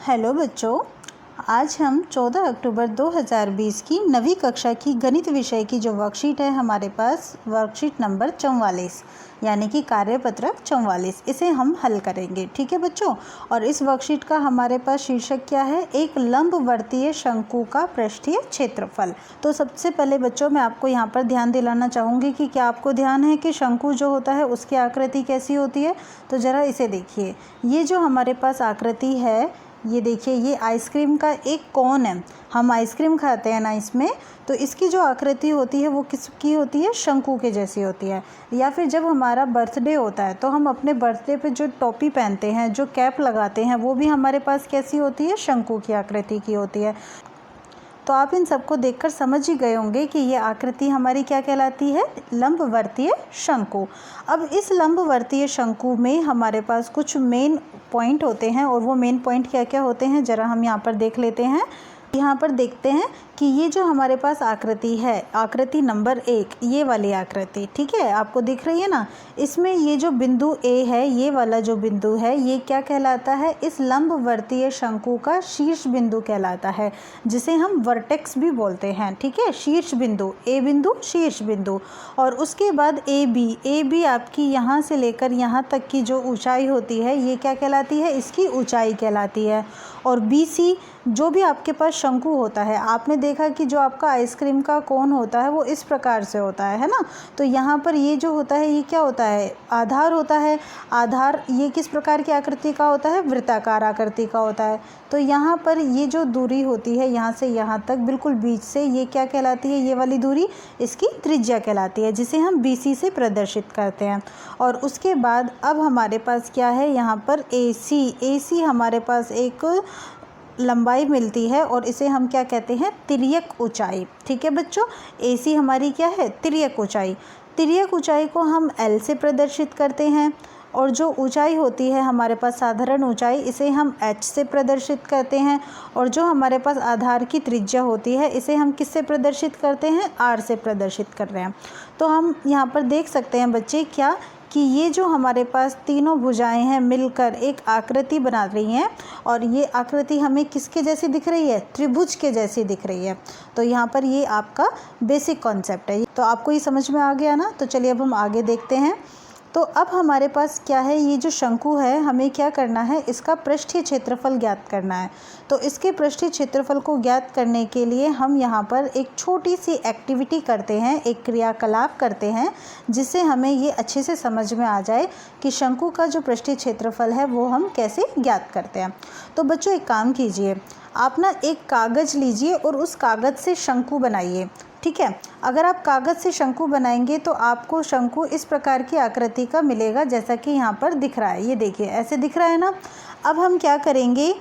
Hello बच्चों, आज हम 14 अक्टूबर 2020 की 9वीं कक्षा की गणित विषय की जो वर्कशीट है हमारे पास वर्कशीट नंबर 44 यानी कि कार्यपत्रक 44 इसे हम हल करेंगे। ठीक है बच्चों, और इस वर्कशीट का हमारे पास शीर्षक क्या है? एक लंबवर्तीय शंकु का पृष्ठीय क्षेत्रफल। तो सबसे पहले बच्चों मैं आपको यहाँ पर ध्यान दिलाना चाहूँगी कि क्या आपको ध्यान है कि शंकु जो होता है उसकी आकृति कैसी होती है? तो ज़रा इसे देखिए, ये जो हमारे पास आकृति है, ये देखिए, ये आइसक्रीम का एक कोन है। हम आइसक्रीम खाते हैं ना इसमें, तो इसकी जो आकृति होती है वो किसकी होती है? शंकु के जैसी होती है। या फिर जब हमारा बर्थडे होता है तो हम अपने बर्थडे पे जो टोपी पहनते हैं, जो कैप लगाते हैं, वो भी हमारे पास कैसी होती है? शंकु की आकृति की होती है। तो आप इन सबको देखकर समझ ही गए होंगे कि ये आकृति हमारी क्या कहलाती है? लंबवर्तीय शंकु। अब इस लंबवर्तीय शंकु में हमारे पास कुछ मेन पॉइंट होते हैं, और वो मेन पॉइंट क्या क्या होते हैं ज़रा हम यहाँ पर देख लेते हैं। यहाँ पर देखते हैं कि ये जो हमारे पास आकृति है, आकृति नंबर 1, ये वाली आकृति, ठीक है, आपको दिख रही है ना? इसमें ये जो बिंदु ए है, ये वाला जो बिंदु है, ये क्या कहलाता है? इस लंबवर्तीय शंकु का शीर्ष बिंदु कहलाता है, जिसे हम वर्टेक्स भी बोलते हैं। ठीक है, शीर्ष बिंदु, ए बिंदु, शीर्ष बिंदु। और उसके बाद ए बी आपकी यहाँ से लेकर यहाँ तक की जो ऊंचाई होती है, ये क्या कहलाती है? इसकी ऊंचाई कहलाती है। और बी सी, जो भी आपके पास शंकु होता है, आपने देखा कि जो आपका आइसक्रीम का कोन होता है वो इस प्रकार से होता है ना? तो यहाँ पर ये जो होता है, ये क्या होता है? आधार होता है। आधार ये किस प्रकार की आकृति का होता है? वृत्ताकार आकृति का होता है। तो यहाँ पर ये जो दूरी होती है यहाँ से यहाँ तक बिल्कुल बीच से, ये क्या कहलाती है? ये वाली दूरी इसकी त्रिज्या कहलाती है, जिसे हम BC से प्रदर्शित करते हैं। और उसके बाद अब हमारे पास क्या है? यहाँ पर AC हमारे पास एक लंबाई मिलती है, और इसे हम क्या कहते हैं? तिर्यक ऊंचाई। ठीक है बच्चों, AC हमारी क्या है? तिर्यक ऊंचाई। तिर्यक ऊंचाई को हम L से प्रदर्शित करते हैं, और जो ऊंचाई होती है हमारे पास साधारण ऊंचाई, इसे हम H से प्रदर्शित करते हैं। और जो हमारे पास आधार की त्रिज्या होती है, इसे हम किससे प्रदर्शित करते हैं? R से प्रदर्शित कर रहे हैं। तो हम यहाँ पर देख सकते हैं बच्चे क्या, कि ये जो हमारे पास तीनों भुजाएं हैं मिलकर एक आकृति बना रही हैं, और ये आकृति हमें किसके जैसी दिख रही है? त्रिभुज के जैसी दिख रही है। तो यहाँ पर ये आपका बेसिक कॉन्सेप्ट है। तो आपको ये समझ में आ गया ना? तो चलिए अब हम आगे देखते हैं। तो अब हमारे पास क्या है? ये जो शंकु है, हमें क्या करना है? इसका पृष्ठीय क्षेत्रफल ज्ञात करना है। तो इसके पृष्ठीय क्षेत्रफल को ज्ञात करने के लिए हम यहाँ पर एक छोटी सी एक्टिविटी करते हैं, एक क्रियाकलाप करते हैं, जिससे हमें ये अच्छे से समझ में आ जाए कि शंकु का जो पृष्ठीय क्षेत्रफल है वो हम कैसे ज्ञात करते हैं। तो बच्चों एक काम कीजिए, आप ना एक कागज़ लीजिए और उस कागज़ से शंकु बनाइए। ठीक है, अगर आप कागज़ से शंकु बनाएंगे तो आपको शंकु इस प्रकार की आकृति का मिलेगा, जैसा कि यहाँ पर दिख रहा है। ये देखिए, ऐसे दिख रहा है ना? अब हम क्या करेंगे?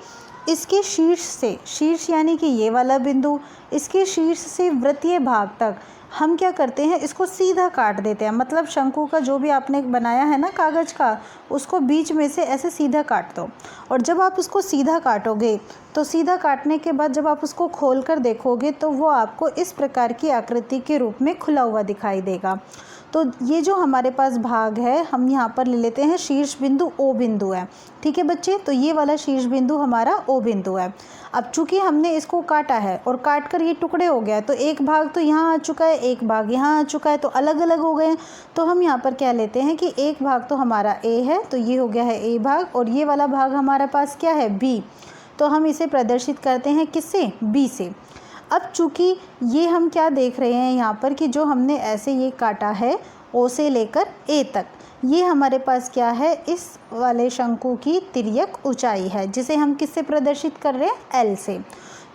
इसके शीर्ष से, शीर्ष यानी कि ये वाला बिंदु, इसके शीर्ष से वृत्तीय भाग तक हम क्या करते हैं? इसको सीधा काट देते हैं। मतलब शंकु का जो भी आपने बनाया है ना कागज़ का, उसको बीच में से ऐसे सीधा काट दो। और जब आप उसको सीधा काटोगे, तो सीधा काटने के बाद जब आप उसको खोल कर देखोगे, तो वो आपको इस प्रकार की आकृति के रूप में खुला हुआ दिखाई देगा। तो ये जो हमारे पास भाग है, हम यहाँ पर ले लेते हैं शीर्ष बिंदु, O बिंदु है। ठीक है बच्चे, तो ये वाला शीर्ष बिंदु हमारा O बिंदु है। अब चूंकि हमने इसको काटा है और काट कर ये टुकड़े हो गया, तो एक भाग तो यहाँ आ चुका है, एक भाग यहाँ आ चुका है, तो अलग अलग हो गए हैं। तो हम यहाँ पर क्या लेते हैं कि एक भाग तो हमारा A है, तो ये हो गया है A भाग, और ये वाला भाग हमारे पास क्या है? B। तो हम इसे प्रदर्शित करते हैं किससे? B से। अब चूँकि ये हम क्या देख रहे हैं यहाँ पर, कि जो हमने ऐसे ये काटा है O से लेकर A तक, ये हमारे पास क्या है? इस वाले शंकु की तिर्यक ऊंचाई है, जिसे हम किससे प्रदर्शित कर रहे हैं? L से।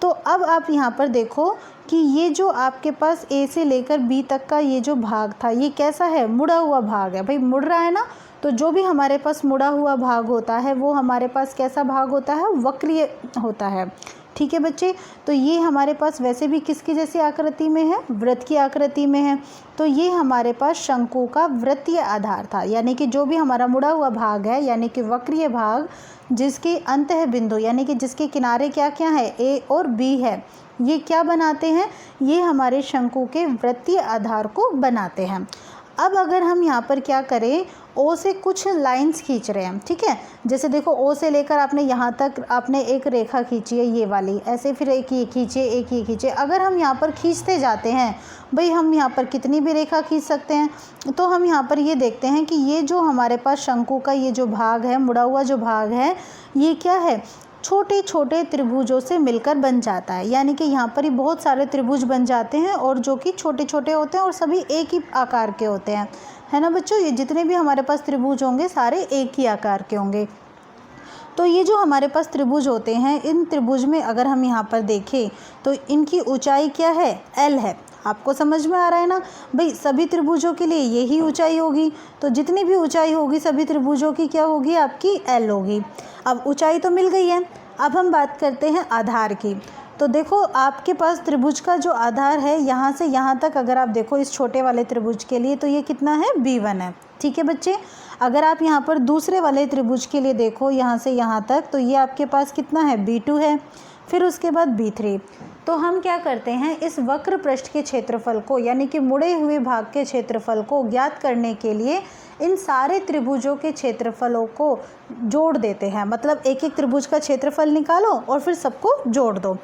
तो अब आप यहाँ पर देखो कि ये जो आपके पास A से लेकर B तक का ये जो भाग था, ये कैसा है? मुड़ा हुआ भाग है। भाई मुड़ रहा है ना? तो जो भी हमारे पास मुड़ा हुआ भाग होता है वो हमारे पास कैसा भाग होता है? वक्रीय होता है। ठीक है बच्चे, तो ये हमारे पास वैसे भी किसकी जैसी आकृति में है? वृत्त की आकृति में है। तो ये हमारे पास शंकु का वृत्तीय आधार था, यानी कि जो भी हमारा मुड़ा हुआ भाग है, यानी कि वक्रीय भाग, जिसके अंतः बिंदु यानी कि जिसके किनारे क्या क्या है? A और B है, ये क्या बनाते हैं? ये हमारे शंकु के वृत्तीय आधार को बनाते हैं। अब अगर हम यहाँ पर क्या करें, ओ से कुछ लाइंस खींच रहे हैं, ठीक है। जैसे देखो ओ से लेकर आपने यहाँ तक आपने एक रेखा खींची है ये वाली, ऐसे फिर एक ये खींचे, एक ये खींचे। अगर हम यहाँ पर खींचते जाते हैं, भाई हम यहाँ पर कितनी भी रेखा खींच सकते हैं। तो हम यहाँ पर ये देखते हैं कि ये जो हमारे पास शंकु का ये जो भाग है, मुड़ा हुआ जो भाग है, ये क्या है, छोटे छोटे त्रिभुजों से मिलकर बन जाता है। यानी कि यहाँ पर ही बहुत सारे त्रिभुज बन जाते हैं और जो कि छोटे छोटे होते हैं और सभी एक ही आकार के होते हैं, है ना बच्चों। ये जितने भी हमारे पास त्रिभुज होंगे सारे एक ही आकार के होंगे। तो ये जो हमारे पास त्रिभुज होते हैं, इन त्रिभुज में अगर हम यहाँ पर देखें तो इनकी ऊंचाई क्या है, एल है। आपको समझ में आ रहा है ना भाई, सभी त्रिभुजों के लिए यही ऊंचाई होगी। तो जितनी भी ऊंचाई होगी सभी त्रिभुजों की क्या होगी, आपकी एल होगी। अब ऊंचाई तो मिल गई है, अब हम बात करते हैं आधार की। तो देखो आपके पास त्रिभुज का जो आधार है यहाँ से यहाँ तक, अगर आप देखो इस छोटे वाले त्रिभुज के लिए तो ये कितना है, B1 है, ठीक है बच्चे। अगर आप यहाँ पर दूसरे वाले त्रिभुज के लिए देखो यहाँ से यहाँ तक, तो ये आपके पास कितना है, B2 है, फिर उसके बाद B3। तो हम क्या करते हैं, इस वक्र पृष्ठ के क्षेत्रफल को यानी कि मुड़े हुए भाग के क्षेत्रफल को ज्ञात करने के लिए इन सारे त्रिभुजों के क्षेत्रफलों को जोड़ देते हैं। मतलब एक एक त्रिभुज का क्षेत्रफल निकालो और फिर सबको जोड़ दो।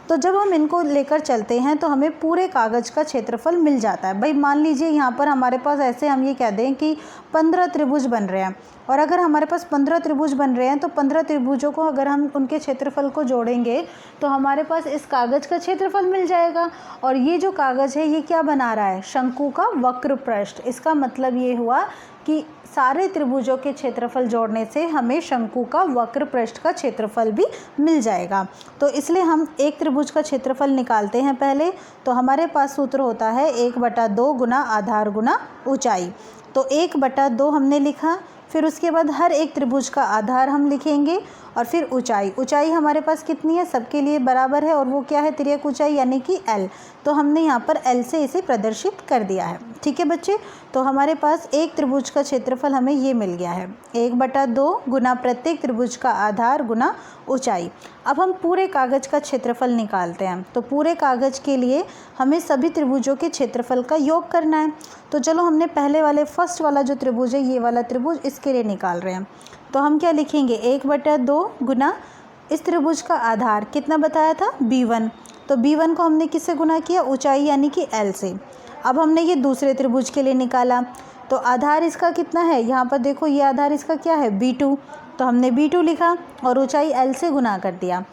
तो जब हम इनको लेकर चलते हैं तो हमें पूरे कागज़ का क्षेत्रफल मिल जाता है। भाई मान लीजिए यहाँ पर हमारे पास ऐसे हम ये कह दें कि 15 त्रिभुज बन रहे हैं, और अगर हमारे पास 15 त्रिभुज बन रहे हैं तो 15 त्रिभुजों को अगर हम उनके क्षेत्रफल को जोड़ेंगे तो हमारे पास इस कागज़ का क्षेत्रफल मिल जाएगा। और ये जो कागज़ है ये क्या बना रहा है, शंकु का वक्र पृष्ठ। इसका मतलब ये हुआ कि सारे त्रिभुजों के क्षेत्रफल जोड़ने से हमें शंकु का वक्र पृष्ठ का क्षेत्रफल भी मिल जाएगा। तो इसलिए हम एक त्रिभुज का क्षेत्रफल निकालते हैं पहले। तो हमारे पास सूत्र होता है 1/2 गुना आधार गुना ऊंचाई। तो 1/2 हमने लिखा, फिर उसके बाद हर एक त्रिभुज का आधार हम लिखेंगे और फिर ऊंचाई। ऊंचाई हमारे पास कितनी है, सबके लिए बराबर है, और वो क्या है, तिर्यक ऊंचाई यानी कि L। तो हमने यहाँ पर L से इसे प्रदर्शित कर दिया है, ठीक है बच्चे। तो हमारे पास एक त्रिभुज का क्षेत्रफल हमें ये मिल गया है, 1/2 गुना प्रत्येक त्रिभुज का आधार गुना ऊंचाई। अब हम पूरे कागज़ का क्षेत्रफल निकालते हैं। तो पूरे कागज़ के लिए हमें सभी त्रिभुजों के क्षेत्रफल का योग करना है। तो चलो हमने पहले वाले फर्स्ट वाला जो त्रिभुज है, ये वाला त्रिभुज, इसके लिए निकाल रहे हैं। तो हम क्या लिखेंगे, 1/2 गुना इस त्रिभुज का आधार कितना बताया था, B1। तो B1 को हमने किससे गुना किया, ऊंचाई यानी कि L से। अब हमने ये दूसरे त्रिभुज के लिए निकाला। तो आधार इसका कितना है, यहाँ पर देखो ये आधार इसका क्या है, B2। तो हमने B2 लिखा और ऊंचाई L से गुना कर दिया।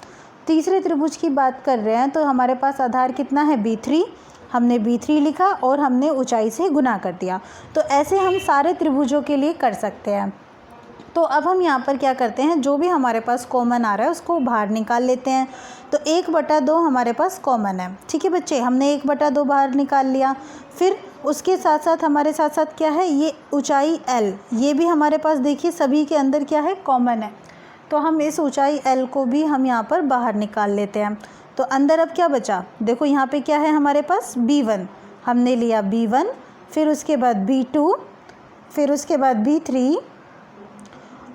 तीसरे त्रिभुज की बात कर रहे हैं तो हमारे पास आधार कितना है, B3। हमने B3 लिखा और हमने ऊंचाई से गुना कर दिया। तो ऐसे हम सारे त्रिभुजों के लिए कर सकते हैं। तो अब हम यहाँ पर क्या करते हैं, जो भी हमारे पास कॉमन आ रहा है उसको बाहर निकाल लेते हैं। तो 1/2 हमारे पास कॉमन है, ठीक है बच्चे। हमने 1/2 बाहर निकाल लिया। फिर उसके साथ साथ हमारे साथ साथ क्या है, ये ऊंचाई L, ये भी हमारे पास देखिए सभी के अंदर क्या है, कॉमन है। तो हम इस ऊंचाई L को भी हम यहाँ पर बाहर निकाल लेते हैं। तो अंदर अब क्या बचा, देखो यहाँ पे क्या है हमारे पास, B1। हमने लिया B1, फिर उसके बाद B2, फिर उसके बाद B3,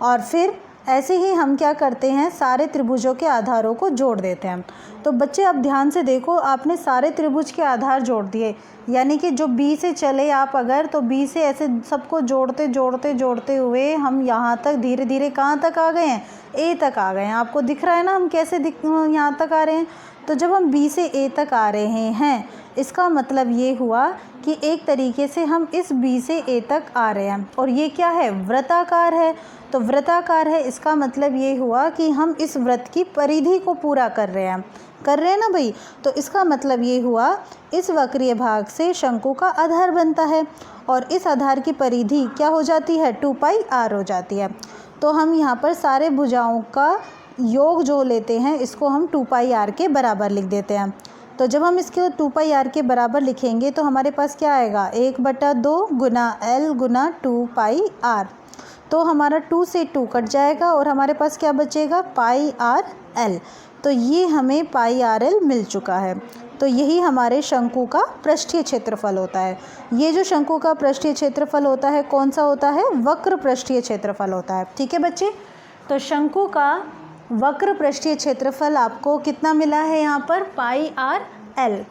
और फिर ऐसे ही हम क्या करते हैं, सारे त्रिभुजों के आधारों को जोड़ देते हैं। तो बच्चे अब ध्यान से देखो, आपने सारे त्रिभुज के आधार जोड़ दिए, यानी कि जो B से चले आप अगर, तो B से ऐसे सबको जोड़ते जोड़ते जोड़ते हुए हम यहाँ तक धीरे धीरे कहाँ तक आ गए हैं, A तक आ गए हैं। आपको दिख रहा है ना हम कैसे यहाँ तक आ रहे हैं। तो जब हम B से A तक आ रहे हैं, इसका मतलब ये हुआ कि एक तरीके से हम इस B से A तक आ रहे हैं। और ये क्या है, वृत्ताकार है। तो वृत्ताकार है, इसका मतलब ये हुआ कि हम इस वृत्त की परिधि को पूरा कर रहे हैं ना भाई। तो इसका मतलब ये हुआ, इस वक्रीय भाग से शंकु का आधार बनता है और इस आधार की परिधि क्या हो जाती है, 2πr हो जाती है। तो हम यहाँ पर सारे भुजाओं का योग जो लेते हैं इसको हम 2πr के बराबर लिख देते हैं। तो जब हम इसके 2πr के बराबर लिखेंगे तो हमारे पास क्या आएगा, 1/2 गुना L गुना 2πr। तो हमारा 2 से 2 कट जाएगा और हमारे पास क्या बचेगा, πrl। तो ये हमें πrl मिल चुका है। तो यही हमारे शंकु का पृष्ठीय क्षेत्रफल होता है। ये जो शंकु का पृष्ठीय क्षेत्रफल होता है कौन सा होता है, वक्र पृष्ठीय क्षेत्रफल होता है, ठीक है बच्चे। तो शंकु का वक्र पृष्ठीय क्षेत्रफल आपको कितना मिला है यहाँ पर, πrl।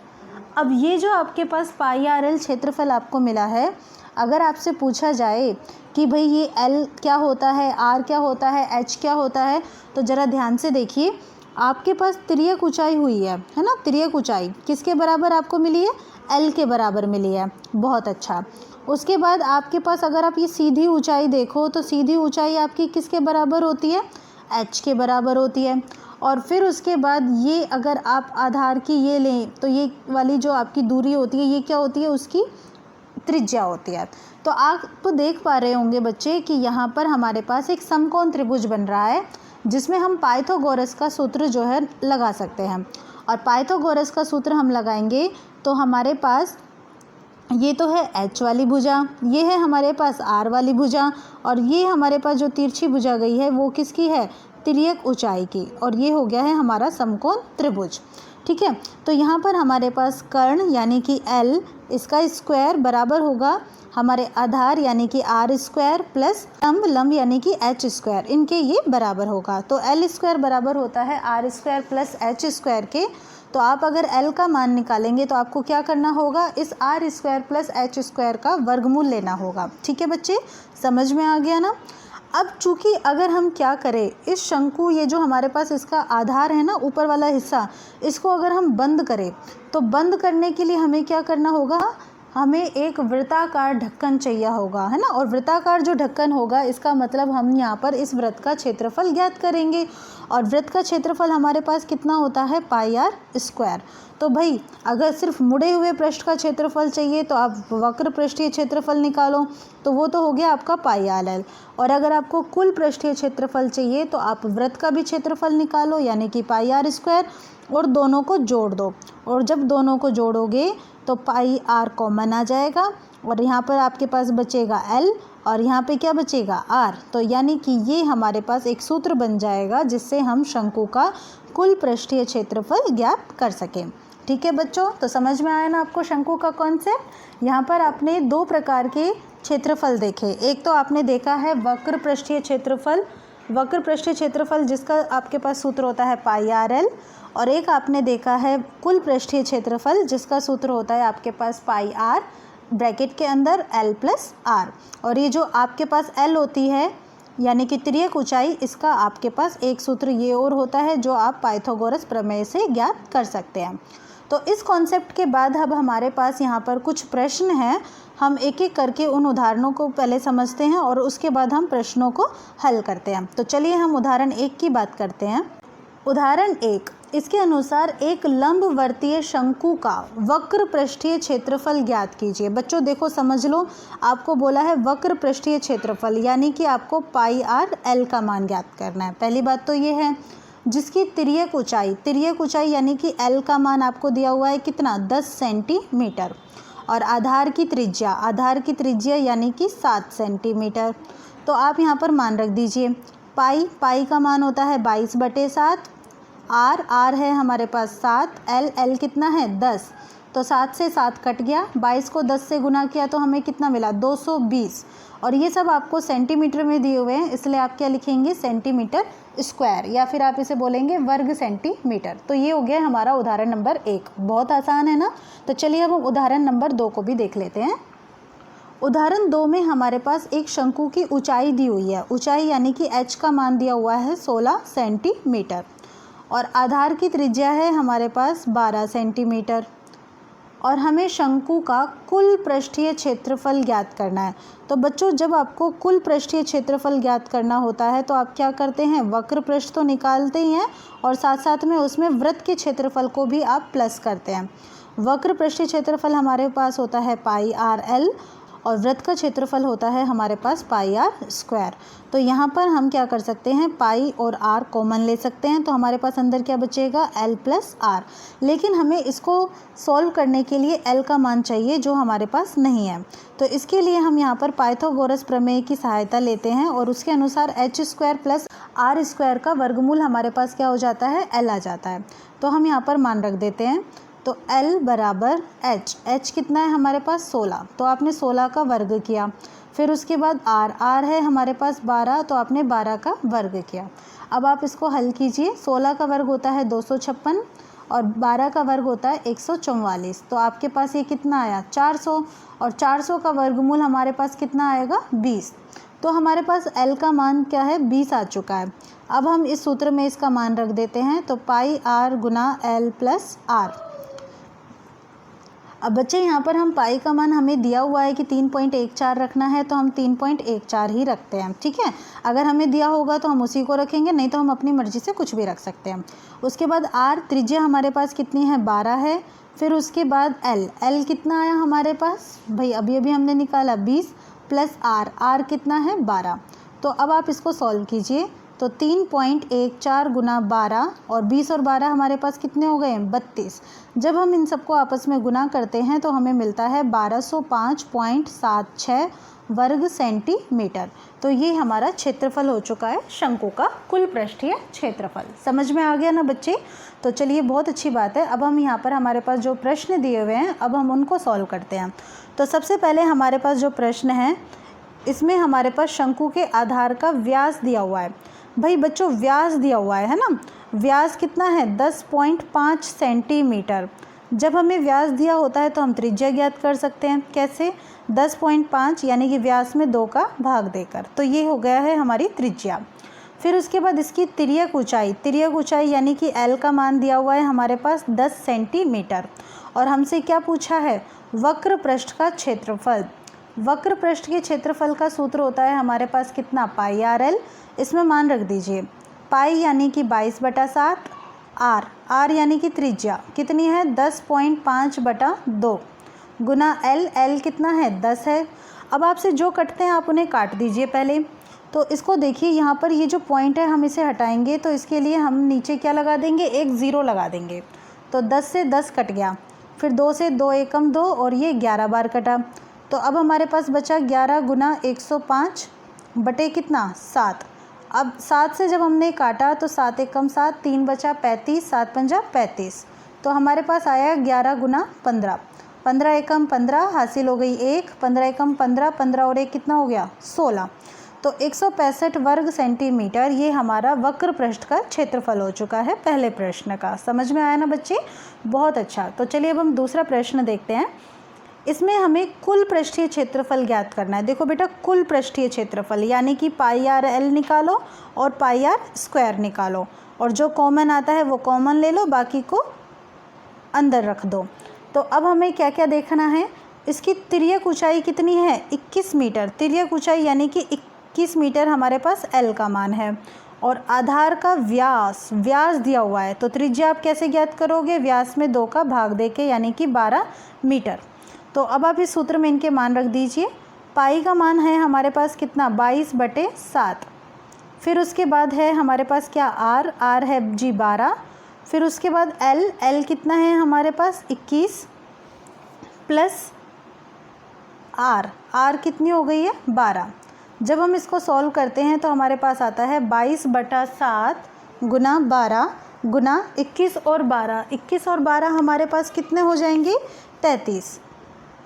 अब ये जो आपके पास πrl क्षेत्रफल आपको मिला है, अगर आपसे पूछा जाए कि भाई ये L क्या होता है, R क्या होता है, H क्या होता है, तो ज़रा ध्यान से देखिए। आपके पास तिर्यक ऊंचाई हुई है ना, तिर्यक ऊंचाई किसके बराबर आपको मिली है, L के बराबर मिली है। बहुत अच्छा। उसके बाद आपके पास अगर आप ये सीधी ऊंचाई देखो तो सीधी ऊंचाई आपकी किसके बराबर होती है, H के बराबर होती है। और फिर उसके बाद ये अगर आप आधार की ये लें तो ये वाली जो आपकी दूरी होती है ये क्या होती है, उसकी त्रिज्या होती है। तो आप देख पा रहे होंगे बच्चे कि यहाँ पर हमारे पास एक समकोण त्रिभुज बन रहा है जिसमें हम पाइथागोरस का सूत्र जो है लगा सकते हैं। और पाइथागोरस का सूत्र हम लगाएंगे तो हमारे पास ये तो है H वाली भुजा, ये है हमारे पास R वाली भुजा, और ये हमारे पास जो तिरछी भुजा गई है वो किसकी है, तिर्यक ऊंचाई की, और ये हो गया है हमारा समकोण त्रिभुज। ठीक है, तो यहाँ पर हमारे पास कर्ण यानी कि L, इसका स्क्वायर बराबर होगा हमारे आधार यानी कि R स्क्वायर प्लस लंब यानी कि H स्क्वायर, इनके ये बराबर होगा। तो L स्क्वायर बराबर होता है R square plus H square के। तो आप अगर L का मान निकालेंगे तो आपको क्या करना होगा, इस R square plus H square का वर्गमूल लेना होगा। ठीक है बच्चे, समझ में आ गया ना। अब चूंकि अगर हम क्या करें, इस शंकु ये जो हमारे पास इसका आधार है ना, ऊपर वाला हिस्सा, इसको अगर हम बंद करें तो बंद करने के लिए हमें क्या करना होगा, हमें एक वृत्ताकार ढक्कन चाहिए होगा, है ना। और वृत्ताकार जो ढक्कन होगा इसका मतलब हम यहाँ पर इस वृत्त का क्षेत्रफल ज्ञात करेंगे। और वृत्त का क्षेत्रफल हमारे पास कितना होता है, पाई आर स्क्वायर। तो भाई अगर सिर्फ मुड़े हुए पृष्ठ का क्षेत्रफल चाहिए तो आप वक्र पृष्ठीय क्षेत्रफल निकालो, तो वो तो हो गया आपका पाई आर एल। और अगर आपको कुल पृष्ठीय क्षेत्रफल चाहिए तो आप वृत्त का भी क्षेत्रफल निकालो यानी कि पाई आर स्क्वायर, और दोनों को जोड़ दो। और जब दोनों को जोड़ोगे तो पाई आर कॉमन आ जाएगा, और यहाँ पर आपके पास बचेगा L, और यहाँ पे क्या बचेगा, R। तो यानी कि ये हमारे पास एक सूत्र बन जाएगा जिससे हम शंकु का कुल पृष्ठीय क्षेत्रफल ज्ञात कर सकें। ठीक है बच्चों, तो समझ में आया ना आपको शंकु का कॉन्सेप्ट। यहाँ पर आपने दो प्रकार के क्षेत्रफल देखे, एक तो आपने देखा है वक्र पृष्ठीय क्षेत्रफल, वक्र पृष्ठीय क्षेत्रफल जिसका आपके पास सूत्र होता है पाई आर एल, और एक आपने देखा है कुल पृष्ठीय क्षेत्रफल जिसका सूत्र होता है आपके पास पाई आर ब्रैकेट के अंदर L प्लस R। और ये जो आपके पास L होती है यानी कि तिर्यक ऊंचाई, इसका आपके पास एक सूत्र ये और होता है जो आप पाइथागोरस प्रमेय से ज्ञात कर सकते हैं। तो इस कॉन्सेप्ट के बाद अब हमारे पास यहाँ पर कुछ प्रश्न हैं, हम एक एक करके उन उदाहरणों को पहले समझते हैं और उसके बाद हम प्रश्नों को हल करते हैं। तो चलिए हम उदाहरण 1 की बात करते हैं। उदाहरण 1, इसके अनुसार एक लंबवर्तीय शंकु का वक्र पृष्ठीय क्षेत्रफल ज्ञात कीजिए। बच्चों देखो समझ लो, आपको बोला है वक्र पृष्ठीय क्षेत्रफल यानी कि आपको पाई आर एल का मान ज्ञात करना है। पहली बात तो ये है, जिसकी तिर्यक ऊंचाई यानी कि L का मान आपको दिया हुआ है कितना, 10 सेंटीमीटर, और आधार की त्रिज्या यानी कि 7 सेंटीमीटर। तो आप यहाँ पर मान रख दीजिए। पाई का मान होता है 22/7, आर है हमारे पास 7, एल कितना है 10, तो 7 से 7 कट गया, 22 को 10 से गुना किया तो हमें कितना मिला 220। और ये सब आपको सेंटीमीटर में दिए हुए हैं, इसलिए आप क्या लिखेंगे, सेंटीमीटर स्क्वायर, या फिर आप इसे बोलेंगे वर्ग सेंटीमीटर। तो ये हो गया हमारा उदाहरण नंबर 1। बहुत आसान है ना। तो चलिए अब हम उदाहरण नंबर 2 को भी देख लेते हैं। उदाहरण 2 में हमारे पास एक शंकु की ऊंचाई दी हुई है, ऊंचाई यानी कि H का मान दिया हुआ है 16 सेंटीमीटर, और आधार की त्रिज्या है हमारे पास 12 सेंटीमीटर, और हमें शंकु का कुल पृष्ठीय क्षेत्रफल ज्ञात करना है। तो बच्चों जब आपको कुल पृष्ठीय क्षेत्रफल ज्ञात करना होता है तो आप क्या करते हैं, वक्र पृष्ठ तो निकालते ही हैं और साथ साथ में उसमें वृत्त के क्षेत्रफल को भी आप प्लस करते हैं। वक्र पृष्ठीय क्षेत्रफल हमारे पास होता है पाई आर एल, और वृत्त का क्षेत्रफल होता है हमारे पास पाई आर स्क्वायर। तो यहाँ पर हम क्या कर सकते हैं, पाई और आर कॉमन ले सकते हैं, तो हमारे पास अंदर क्या बचेगा, एल प्लस आर। लेकिन हमें इसको सॉल्व करने के लिए एल का मान चाहिए जो हमारे पास नहीं है। तो इसके लिए हम यहाँ पर पाइथागोरस प्रमेय की सहायता लेते हैं, और उसके अनुसार H square plus R square का वर्गमूल हमारे पास क्या हो जाता है, एल आ जाता है। तो हम यहाँ पर मान रख देते हैं। तो L बराबर H कितना है हमारे पास 16, तो आपने 16 का वर्ग किया। फिर उसके बाद R है हमारे पास 12, तो आपने 12 का वर्ग किया। अब आप इसको हल कीजिए। 16 का वर्ग होता है 256, और 12 का वर्ग होता है 144। तो आपके पास ये कितना आया 400, और 400 का वर्गमूल हमारे पास कितना आएगा 20। तो हमारे पास L का मान क्या है 20 आ चुका है। अब हम इस सूत्र में इसका मान रख देते हैं, तो पाई r गुना L प्लस r। अब बच्चे यहाँ पर हम पाई का मान हमें दिया हुआ है कि 3.14 रखना है, तो हम 3.14 ही रखते हैं, ठीक है। अगर हमें दिया होगा तो हम उसी को रखेंगे, नहीं तो हम अपनी मर्ज़ी से कुछ भी रख सकते हैं। उसके बाद r त्रिज्या हमारे पास कितनी है 12 है। फिर उसके बाद L कितना आया हमारे पास भाई, अभी अभी हमने निकाला 20 प्लस r कितना है 12। तो अब आप इसको सॉल्व कीजिए, तो 3.14 गुना 12 और 20 और 12 हमारे पास कितने हो गए 32। जब हम इन सबको आपस में गुना करते हैं तो हमें मिलता है 1205.76 वर्ग सेंटीमीटर। तो ये हमारा क्षेत्रफल हो चुका है शंकु का, कुल पृष्ठीय क्षेत्रफल। समझ में आ गया ना बच्चे। तो चलिए बहुत अच्छी बात है। अब हम यहाँ पर हमारे पास जो प्रश्न दिए हुए हैं अब हम उनको सॉल्व करते हैं। तो सबसे पहले हमारे पास जो प्रश्न है इसमें हमारे पास शंकु के आधार का व्यास दिया हुआ है। भाई बच्चों व्यास दिया हुआ है ना, व्यास कितना है 10.5 सेंटीमीटर। जब हमें व्यास दिया होता है तो हम त्रिज्या ज्ञात कर सकते हैं। कैसे 10.5 यानी कि व्यास में 2 का भाग देकर, तो ये हो गया है हमारी त्रिज्या। फिर उसके बाद इसकी तिर्यक ऊंचाई यानी कि L का मान दिया हुआ है हमारे पास 10 सेंटीमीटर। और हमसे क्या पूछा है वक्र पृष्ठ का क्षेत्रफल। वक्र पृष्ठ के क्षेत्रफल का सूत्र होता है हमारे पास कितना पाई RL। इसमें मान रख दीजिए पाई यानी कि 22/7, r यानी कि त्रिज्या कितनी है 10.5/2 गुना L कितना है 10 है। अब आपसे जो कटते हैं आप उन्हें काट दीजिए पहले। तो इसको देखिए यहाँ पर ये जो पॉइंट है हम इसे हटाएंगे, तो इसके लिए हम नीचे क्या लगा देंगे एक 0 लगा देंगे। तो 10 से 10 कट गया, फिर 2 से 2 एकम 2 और ये 11 बार कटा। तो अब हमारे पास बचा 11 गुना 105 बटे कितना 7। अब 7 से जब हमने काटा तो 7 एकम 7, 3 बचा 35, 7 पंजा 35। तो हमारे पास आया 11 गुना 15, 15 एकम 15 हासिल हो गई 1, 15 एकम 15, 15 और 1 कितना हो गया 16। तो 165 वर्ग सेंटीमीटर ये हमारा वक्र पृष्ठ का क्षेत्रफल हो चुका है पहले प्रश्न का। समझ में आया ना बच्चे, बहुत अच्छा। तो चलिए अब हम दूसरा प्रश्न देखते हैं। इसमें हमें कुल पृष्ठीय क्षेत्रफल ज्ञात करना है। देखो बेटा कुल पृष्ठीय क्षेत्रफल यानी कि पाई RL निकालो और पाई r स्क्वायर निकालो, और जो कॉमन आता है वो कॉमन ले लो, बाकी को अंदर रख दो। तो अब हमें क्या क्या देखना है, इसकी तिर्यक ऊंचाई कितनी है 21 मीटर। तिर्यक ऊंचाई यानी कि 21 मीटर हमारे पास L का मान है। और आधार का व्यास दिया हुआ है, तो त्रिज्या आप कैसे ज्ञात करोगे व्यास में 2 का भाग देके यानी कि 12 मीटर। तो अब आप इस सूत्र में इनके मान रख दीजिए। पाई का मान है हमारे पास कितना 22/7। फिर उसके बाद है हमारे पास क्या r है जी 12। फिर उसके बाद L कितना है हमारे पास 21 प्लस r कितनी हो गई है 12। जब हम इसको सॉल्व करते हैं तो हमारे पास आता है 22/7 गुना 12 गुना 21 और 12। 21 और 12 हमारे पास कितने हो जाएंगे 33।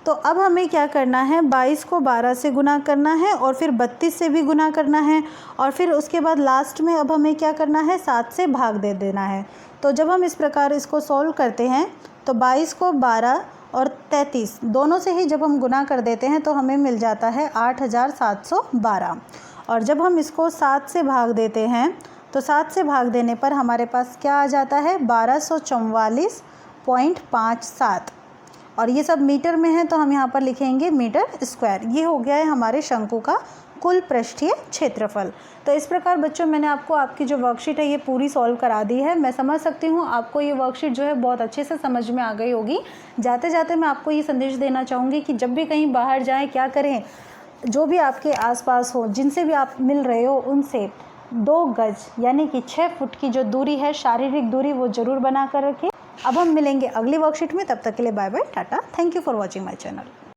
तो अब हमें क्या करना है 22 को 12 से गुना करना है और फिर 32 से भी गुना करना है, और फिर उसके बाद लास्ट में अब हमें क्या करना है 7 से भाग दे देना है। तो जब हम इस प्रकार इसको सॉल्व करते हैं तो 22 को 12 और 33 दोनों से ही जब हम गुना कर देते हैं तो हमें मिल जाता है 8712। और जब हम इसको 7 से भाग देते हैं तो 7 से भाग देने पर हमारे पास क्या आ जाता है 1244.57। और ये सब मीटर में है तो हम यहाँ पर लिखेंगे मीटर स्क्वायर। ये हो गया है हमारे शंकु का कुल पृष्ठीय क्षेत्रफल। तो इस प्रकार बच्चों मैंने आपको आपकी जो वर्कशीट है ये पूरी सॉल्व करा दी है। मैं समझ सकती हूँ आपको ये वर्कशीट जो है बहुत अच्छे से समझ में आ गई होगी। जाते जाते मैं आपको ये संदेश देना चाहूँगी कि जब भी कहीं बाहर जाएँ क्या करें, जो भी आपके आसपास हो जिनसे भी आप मिल रहे हो उनसे 2 गज यानी कि 6 फुट की जो दूरी है शारीरिक दूरी वो ज़रूर बना कर रखें। अब हम मिलेंगे अगली वर्कशीट में, तब तक के लिए bye bye tata. Thank you for watching my channel.